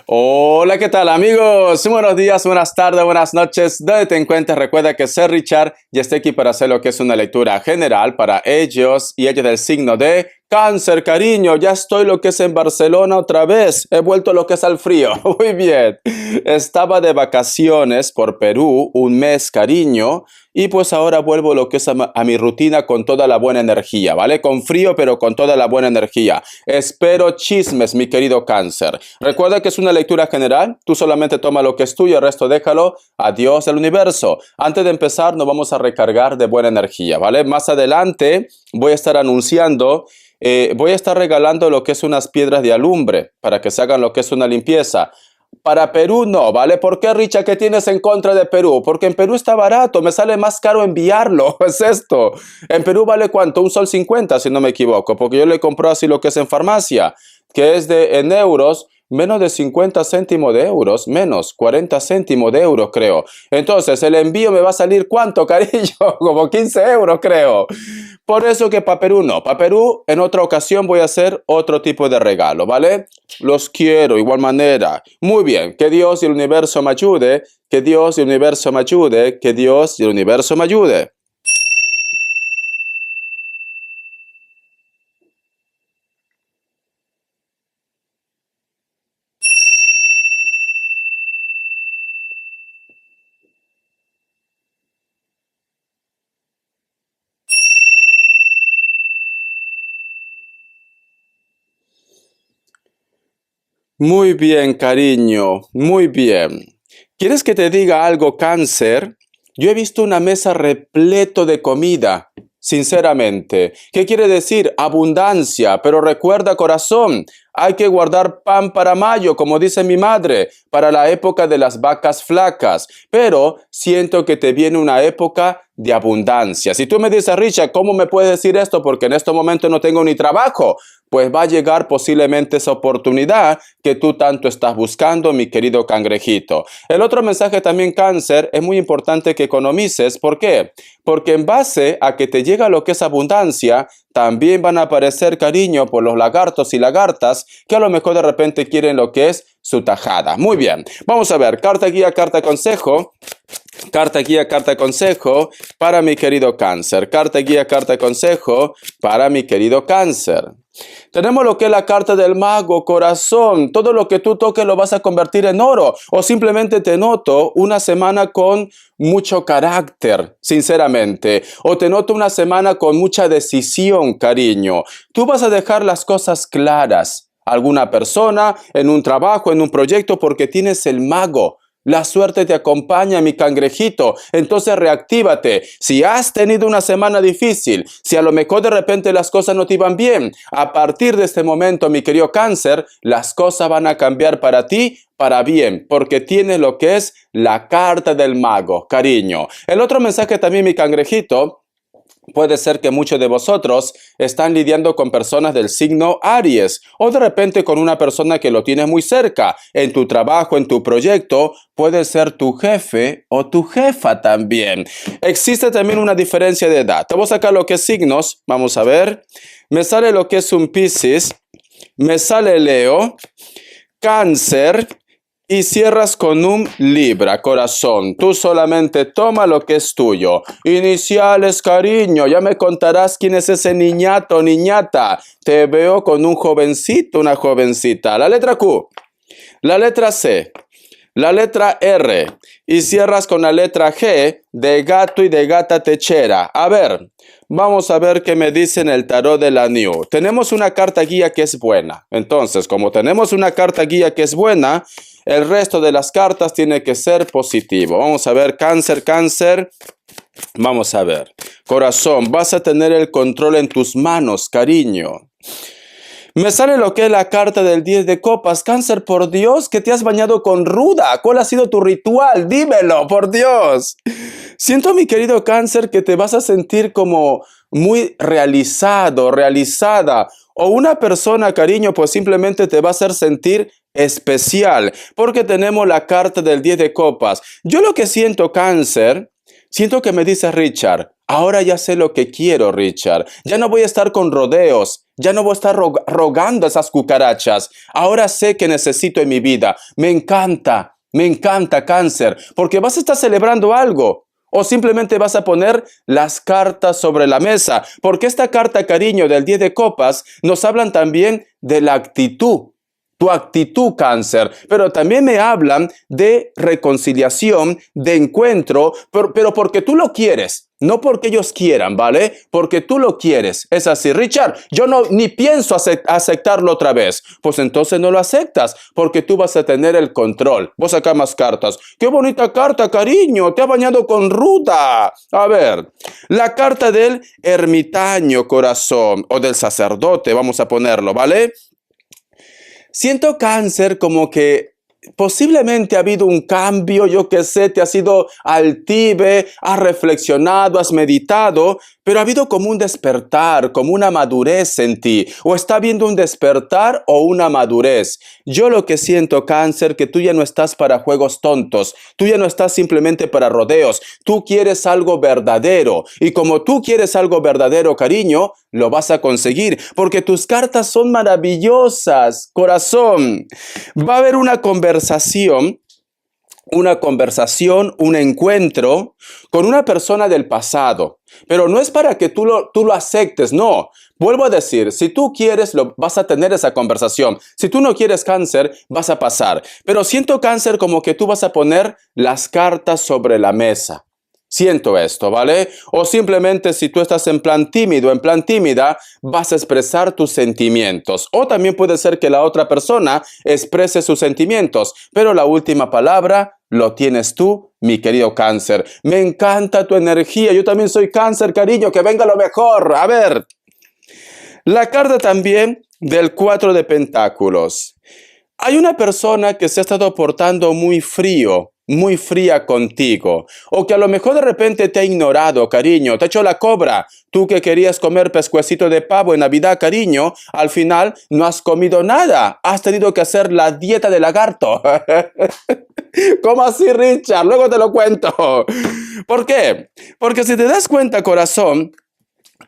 Hola, ¿qué tal amigos? Buenos días, buenas tardes, buenas noches. Donde te encuentres, recuerda que soy Richard y estoy aquí para hacer lo que es una lectura general para ellos y ellas del signo de Cáncer, cariño. Ya estoy lo que es en Barcelona otra vez. He vuelto lo que es al frío. Muy bien. Estaba de vacaciones por Perú un mes, cariño. Y pues ahora vuelvo lo que es a mi rutina con toda la buena energía, ¿vale? Con frío, pero con toda la buena energía. Espero chismes, mi querido Cáncer. Recuerda que es una lectura general. Tú solamente toma lo que es tuyo, el resto déjalo a Dios del universo. Antes de empezar, nos vamos a recargar de buena energía, ¿vale? Más adelante voy a estar anunciando. Voy a estar regalando lo que es unas piedras de alumbre para que se hagan lo que es una limpieza. Para Perú no, ¿vale? ¿Por qué, Richard? ¿Qué tienes en contra de Perú? Porque en Perú está barato, me sale más caro enviarlo, es esto. En Perú vale ¿cuánto? Un sol 50, si no me equivoco, porque yo le compro así lo que es en farmacia, que es en euros, menos de 50 céntimos de euros, menos 40 céntimos de euros, creo. Entonces, el envío me va a salir ¿cuánto, cariño? Como 15 euros, creo. Por eso que para Perú no. Para Perú, en otra ocasión voy a hacer otro tipo de regalo, ¿vale? Los quiero, igual manera. Muy bien, que Dios y el universo me ayude, que Dios y el universo me ayude, que Dios y el universo me ayude. Muy bien, cariño, muy bien. ¿Quieres que te diga algo, Cáncer? Yo he visto una mesa repleto de comida, sinceramente. ¿Qué quiere decir? Abundancia. Pero recuerda, corazón, hay que guardar pan para mayo, como dice mi madre, para la época de las vacas flacas. Pero siento que te viene una época de abundancia. Si tú me dices, Richard, ¿cómo me puedes decir esto? Porque en este momento no tengo ni trabajo. Pues va a llegar posiblemente esa oportunidad que tú tanto estás buscando, mi querido cangrejito. El otro mensaje también, Cáncer, es muy importante que economices. ¿Por qué? Porque en base a que te llega lo que es abundancia, también van a aparecer, cariño, por los lagartos y lagartas que a lo mejor de repente quieren lo que es su tajada. Muy bien, vamos a ver, carta guía, carta consejo. Carta guía, carta consejo para mi querido Cáncer. Carta guía, carta consejo para mi querido Cáncer. Tenemos lo que es la carta del mago, corazón. Todo lo que tú toques lo vas a convertir en oro. O simplemente te noto una semana con mucho carácter, sinceramente. O te noto una semana con mucha decisión, cariño. Tú vas a dejar las cosas claras a alguna persona, en un trabajo, en un proyecto, porque tienes el mago. La suerte te acompaña, mi cangrejito. Entonces reactívate. Si has tenido una semana difícil, si a lo mejor de repente las cosas no te iban bien, a partir de este momento, mi querido Cáncer, las cosas van a cambiar para ti, para bien, porque tienes lo que es la carta del mago, cariño. El otro mensaje también, mi cangrejito. Puede ser que muchos de vosotros están lidiando con personas del signo Aries o de repente con una persona que lo tienes muy cerca. En tu trabajo, en tu proyecto, puede ser tu jefe o tu jefa también. Existe también una diferencia de edad. Te voy a sacar lo que es signos. Vamos a ver. Me sale lo que es un Piscis. Me sale Leo, Cáncer. Y cierras con un Libra, corazón. Tú solamente toma lo que es tuyo. Iniciales, cariño. Ya me contarás quién es ese niñato, niñata. Te veo con un jovencito, una jovencita. La letra Q. La letra C. La letra R. Y cierras con la letra G de gato y de gata techera. A ver, vamos a ver qué me dice en el tarot de la New. Tenemos una carta guía que es buena. Entonces, como tenemos una carta guía que es buena, el resto de las cartas tiene que ser positivo. Vamos a ver, Cáncer, Cáncer. Vamos a ver. Corazón, vas a tener el control en tus manos, cariño. Me sale lo que es la carta del 10 de copas. Cáncer, por Dios, que te has bañado con ruda. ¿Cuál ha sido tu ritual? Dímelo, por Dios. Siento, mi querido Cáncer, que te vas a sentir como muy realizado, realizada. O una persona, cariño, pues simplemente te va a hacer sentir especial. Porque tenemos la carta del 10 de copas. Yo lo que siento, Cáncer, Siento que me dices, Richard, ahora ya sé lo que quiero, Richard. Ya no voy a estar con rodeos. Ya no voy a estar rogando a esas cucarachas. Ahora sé que necesito en mi vida. Me encanta, cáncer, porque vas a estar celebrando algo. O simplemente vas a poner las cartas sobre la mesa. Porque esta carta, cariño, del 10 de copas, nos hablan también de la actitud. Tu actitud, cáncer, pero también me hablan de reconciliación, de encuentro, pero porque tú lo quieres, no porque ellos quieran, ¿vale? Porque tú lo quieres. Es así, Richard, yo no ni pienso aceptarlo otra vez. Pues entonces no lo aceptas, porque tú vas a tener el control. Vos acá más cartas. ¡Qué bonita carta, cariño! Te ha bañado con ruda. A ver, la carta del ermitaño, corazón, o del sacerdote, vamos a ponerlo, ¿vale? Siento, cáncer, como que posiblemente ha habido un cambio, yo qué sé, te has ido altive, has reflexionado, has meditado, pero ha habido como un despertar, como una madurez en ti, o está habiendo un despertar o una madurez. Yo lo que siento, cáncer, que tú ya no estás para juegos tontos, tú ya no estás simplemente para rodeos, tú quieres algo verdadero, y como tú quieres algo verdadero, cariño, lo vas a conseguir, porque tus cartas son maravillosas, corazón. Va a haber una conversación, un encuentro con una persona del pasado. Pero no es para que tú lo aceptes, no. Vuelvo a decir, si tú quieres, vas a tener esa conversación. Si tú no quieres, cáncer, vas a pasar. Pero siento, cáncer, como que tú vas a poner las cartas sobre la mesa. Siento esto, ¿vale? O simplemente si tú estás en plan tímido, en plan tímida, vas a expresar tus sentimientos. O también puede ser que la otra persona exprese sus sentimientos, pero la última palabra lo tienes tú, mi querido cáncer. Me encanta tu energía. Yo también soy cáncer, cariño. Que venga lo mejor. A ver. La carta también del 4 de pentáculos. Hay una persona que se ha estado portando muy frío, muy fría contigo, o que a lo mejor de repente te ha ignorado, cariño, te ha hecho la cobra. Tú que querías comer pescuecito de pavo en Navidad, cariño, al final no has comido nada. Has tenido que hacer la dieta de lagarto. ¿Cómo así, Richard? Luego te lo cuento. ¿Por qué? Porque si te das cuenta, corazón,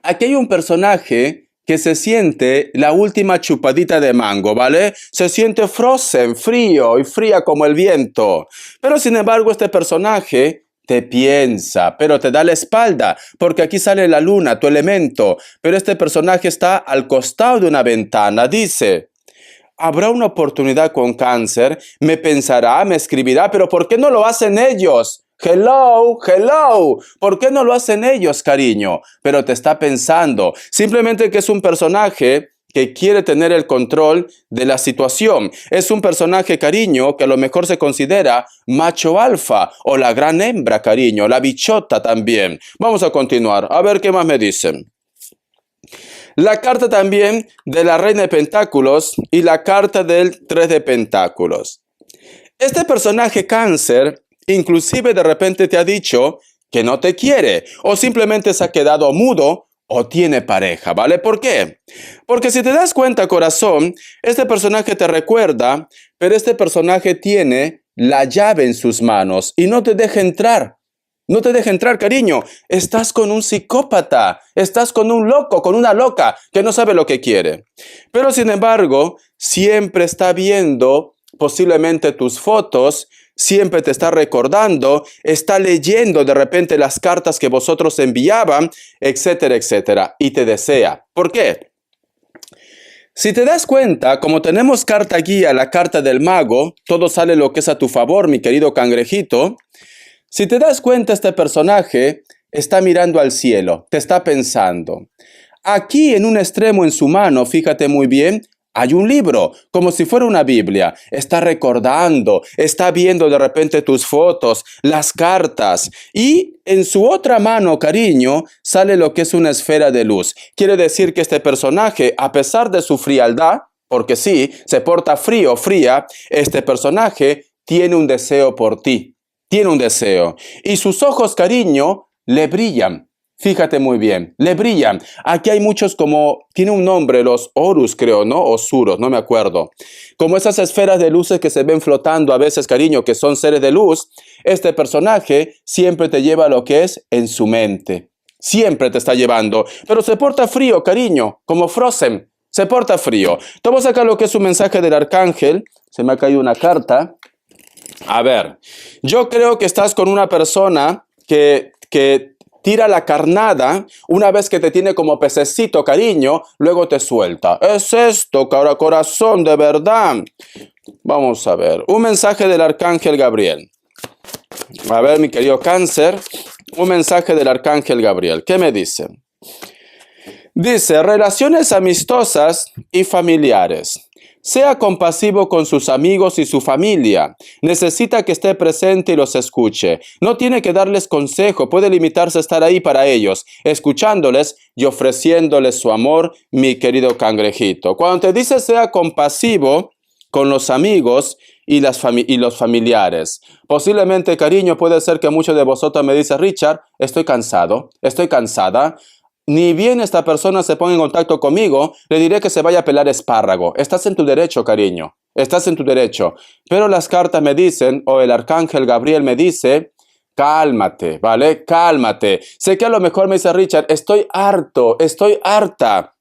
aquí hay un personaje que se siente la última chupadita de mango, ¿vale? Se siente frozen, frío y fría como el viento. Pero sin embargo, este personaje te piensa, pero te da la espalda, porque aquí sale la luna, tu elemento. Pero este personaje está al costado de una ventana, dice: habrá una oportunidad con cáncer, me pensará, me escribirá, pero ¿por qué no lo hacen ellos? Hello, hello. ¿Por qué no lo hacen ellos, cariño? Pero te está pensando. Simplemente que es un personaje que quiere tener el control de la situación. Es un personaje, cariño, que a lo mejor se considera macho alfa o la gran hembra, cariño, la bichota también. Vamos a continuar. A ver qué más me dicen. La carta también de la reina de pentáculos y la carta del 3 de pentáculos. Este personaje cáncer inclusive de repente te ha dicho que no te quiere o simplemente se ha quedado mudo o tiene pareja, ¿vale? ¿Por qué? Porque si te das cuenta, corazón, este personaje te recuerda, pero este personaje tiene la llave en sus manos y no te deja entrar. No te deja entrar, cariño. Estás con un psicópata, estás con un loco, con una loca que no sabe lo que quiere. Pero sin embargo, siempre está viendo posiblemente tus fotos, siempre te está recordando, está leyendo de repente las cartas que vosotros enviaban, etcétera, etcétera, y te desea. ¿Por qué? Si te das cuenta, como tenemos carta guía, la carta del mago, todo sale lo que es a tu favor, mi querido cangrejito. Si te das cuenta, este personaje está mirando al cielo, te está pensando. Aquí en un extremo en su mano, fíjate muy bien, hay un libro, como si fuera una Biblia. Está recordando, está viendo de repente tus fotos, las cartas. Y en su otra mano, cariño, sale lo que es una esfera de luz. Quiere decir que este personaje, a pesar de su frialdad, porque sí, se porta frío, fría, este personaje tiene un deseo por ti. Tiene un deseo. Y sus ojos, cariño, le brillan. Fíjate muy bien, le brillan. Aquí hay muchos como, tiene un nombre, los Horus creo, ¿no? O Suros, no me acuerdo. Como esas esferas de luces que se ven flotando a veces, cariño, que son seres de luz, este personaje siempre te lleva a lo que es en su mente. Siempre te está llevando, pero se porta frío, cariño, como Frozen, se porta frío. Te voy a sacar lo que es un mensaje del arcángel, se me ha caído una carta. A ver, yo creo que estás con una persona que tira la carnada, una vez que te tiene como pececito, cariño, luego te suelta. Es esto, corazón, de verdad. Vamos a ver, un mensaje del arcángel Gabriel. A ver, mi querido Cáncer, un mensaje del arcángel Gabriel. ¿Qué me dice? Dice, relaciones amistosas y familiares. Sea compasivo con sus amigos y su familia. Necesita que esté presente y los escuche. No tiene que darles consejo, puede limitarse a estar ahí para ellos, escuchándoles y ofreciéndoles su amor, mi querido cangrejito. Cuando te dice sea compasivo con los amigos y los familiares. Posiblemente, cariño, puede ser que muchos de vosotros me dicen, Richard, estoy cansado, estoy cansada. Ni bien esta persona se ponga en contacto conmigo, le diré que se vaya a pelar espárrago. Estás en tu derecho, cariño. Estás en tu derecho. Pero las cartas me dicen, o el arcángel Gabriel me dice, cálmate, ¿vale? Cálmate. Sé que a lo mejor me dice Richard, estoy harto, estoy harta.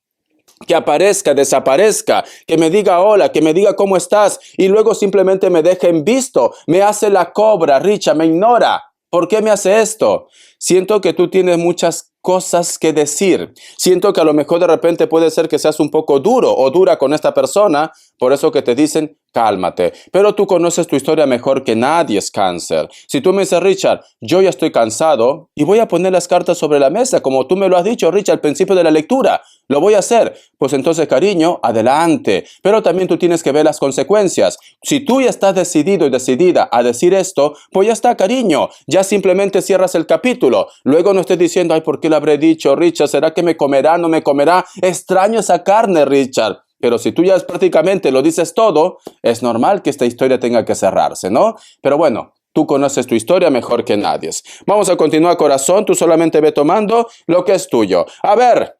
Que aparezca, desaparezca, que me diga hola, que me diga cómo estás y luego simplemente me deje en visto. Me hace la cobra, Richard, me ignora. ¿Por qué me hace esto? Siento que tú tienes muchas cosas que decir. Siento que a lo mejor de repente puede ser que seas un poco duro o dura con esta persona, por eso que te dicen, cálmate. Pero tú conoces tu historia mejor que nadie, es Cáncer. Si tú me dices, Richard, yo ya estoy cansado y voy a poner las cartas sobre la mesa, como tú me lo has dicho, Richard, al principio de la lectura, lo voy a hacer. Pues entonces, cariño, adelante. Pero también tú tienes que ver las consecuencias. Si tú ya estás decidido y decidida a decir esto, pues ya está, cariño. Ya simplemente cierras el capítulo. Luego no estés diciendo, ay, ¿por qué lo habré dicho, Richard? ¿Será que me comerá, no me comerá? Extraño esa carne, Richard. Pero si tú ya prácticamente lo dices todo, es normal que esta historia tenga que cerrarse, ¿no? Pero bueno, tú conoces tu historia mejor que nadie. Vamos a continuar, corazón. Tú solamente ve tomando lo que es tuyo. A ver,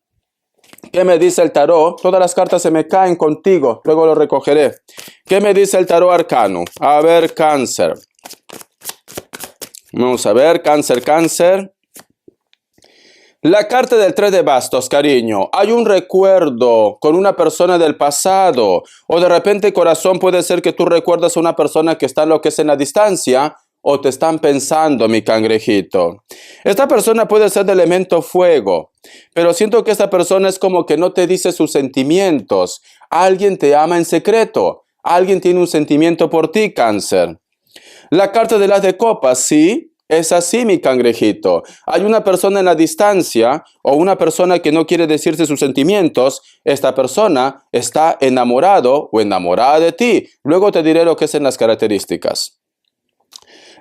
¿qué me dice el tarot? Todas las cartas se me caen contigo. Luego lo recogeré. ¿Qué me dice el tarot arcano? A ver, Cáncer. Vamos a ver, Cáncer, Cáncer. La carta del 3 de bastos, cariño. Hay un recuerdo con una persona del pasado. O de repente, corazón, puede ser que tú recuerdas a una persona que está en lo que es en la distancia. O te están pensando, mi cangrejito. Esta persona puede ser de elemento fuego. Pero siento que esta persona es como que no te dice sus sentimientos. Alguien te ama en secreto. Alguien tiene un sentimiento por ti, Cáncer. La carta de las de copas, sí. Es así, mi cangrejito. Hay una persona en la distancia o una persona que no quiere decirse sus sentimientos. Esta persona está enamorado o enamorada de ti. Luego te diré lo que es en las características.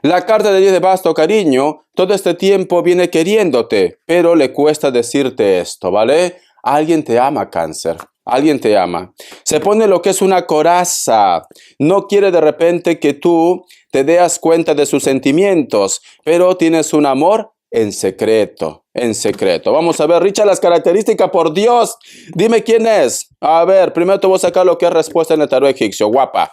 La carta de 10 de bastos, cariño, todo este tiempo viene queriéndote, pero le cuesta decirte esto, ¿vale? Alguien te ama, Cáncer. Alguien te ama. Se pone lo que es una coraza. No quiere de repente que tú te das cuenta de sus sentimientos, pero tienes un amor en secreto, en secreto. Vamos a ver, Richard, las características, por Dios. Dime quién es. A ver, primero te voy a sacar lo que es respuesta en el tarot egipcio. Guapa,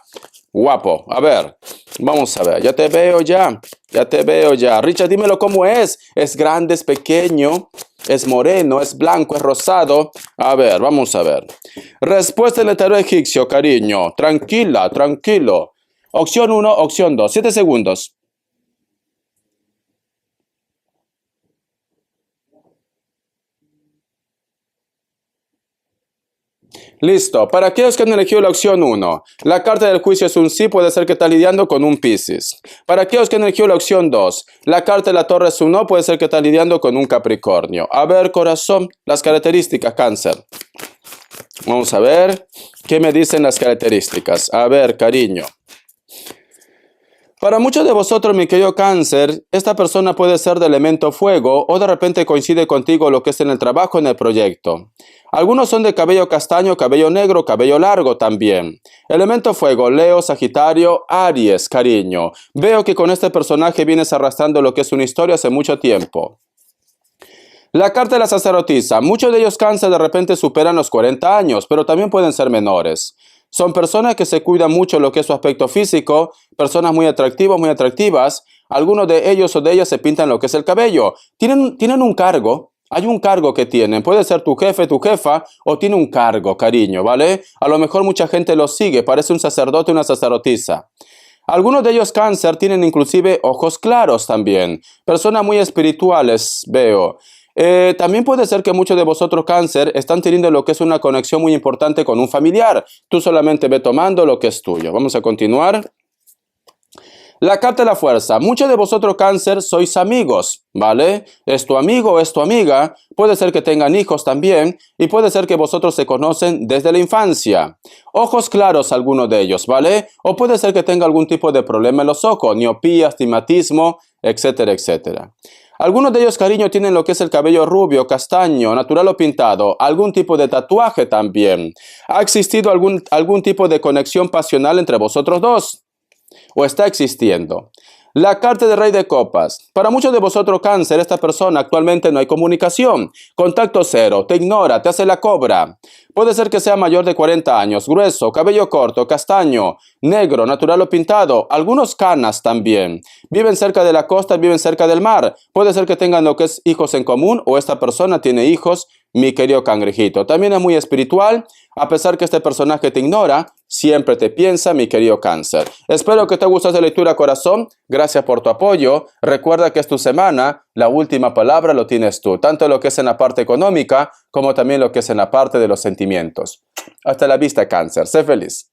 guapo. A ver, vamos a ver. Ya te veo ya. Ya te veo ya. Richard, dímelo cómo es. ¿Es grande, es pequeño? ¿Es moreno, es blanco, es rosado? A ver, vamos a ver. Respuesta en el tarot egipcio, cariño. Tranquila, tranquilo. Opción 1, opción 2. 7 segundos. Listo. Para aquellos que han elegido la opción 1, la carta del juicio es un sí, puede ser que está lidiando con un Piscis. Para aquellos que han elegido la opción 2, la carta de la torre es un no, puede ser que está lidiando con un Capricornio. A ver, corazón, las características, Cáncer. Vamos a ver qué me dicen las características. A ver, cariño. Para muchos de vosotros, mi querido Cáncer, esta persona puede ser de elemento fuego o de repente coincide contigo lo que es en el trabajo, en el proyecto. Algunos son de cabello castaño, cabello negro, cabello largo también. Elemento fuego, Leo, Sagitario, Aries, cariño. Veo que con este personaje vienes arrastrando lo que es una historia hace mucho tiempo. La carta de la sacerdotisa. Muchos de ellos cáncer de repente superan los 40 años, pero también pueden ser menores. Son personas que se cuidan mucho lo que es su aspecto físico, personas muy atractivas, muy atractivas. Algunos de ellos o de ellas se pintan lo que es el cabello. Tienen un cargo. Hay un cargo que tienen. Puede ser tu jefe, tu jefa, o tiene un cargo, cariño, ¿vale? A lo mejor mucha gente los sigue. Parece un sacerdote o una sacerdotisa. Algunos de ellos cáncer tienen inclusive ojos claros también. Personas muy espirituales, veo. También puede ser que muchos de vosotros cáncer están teniendo lo que es una conexión muy importante con un familiar. Tú solamente ve tomando lo que es tuyo. Vamos a continuar. La carta de la fuerza. Muchos de vosotros cáncer sois amigos, ¿vale? Es tu amigo o es tu amiga. Puede ser que tengan hijos también y puede ser que vosotros se conocen desde la infancia. Ojos claros algunos de ellos, ¿vale? O puede ser que tenga algún tipo de problema en los ojos, miopía, astigmatismo, etcétera, etcétera. Algunos de ellos, cariño, tienen lo que es el cabello rubio, castaño, natural o pintado, algún tipo de tatuaje también. ¿Ha existido algún tipo de conexión pasional entre vosotros dos? ¿O está existiendo? La carta de Rey de Copas. Para muchos de vosotros cáncer, esta persona actualmente no hay comunicación. Contacto cero, te ignora, te hace la cobra. Puede ser que sea mayor de 40 años, grueso, cabello corto, castaño, negro, natural o pintado, algunos canas también. Viven cerca de la costa, viven cerca del mar. Puede ser que tengan lo que es hijos en común o esta persona tiene hijos, mi querido cangrejito. También es muy espiritual, a pesar que este personaje te ignora, siempre te piensa, mi querido cáncer. Espero que te guste esta lectura, corazón. Gracias por tu apoyo. Recuerda que es tu semana, la última palabra lo tienes tú, tanto lo que es en la parte económica como también lo que es en la parte de los sentimientos. Hasta la vista, cáncer. Sé feliz.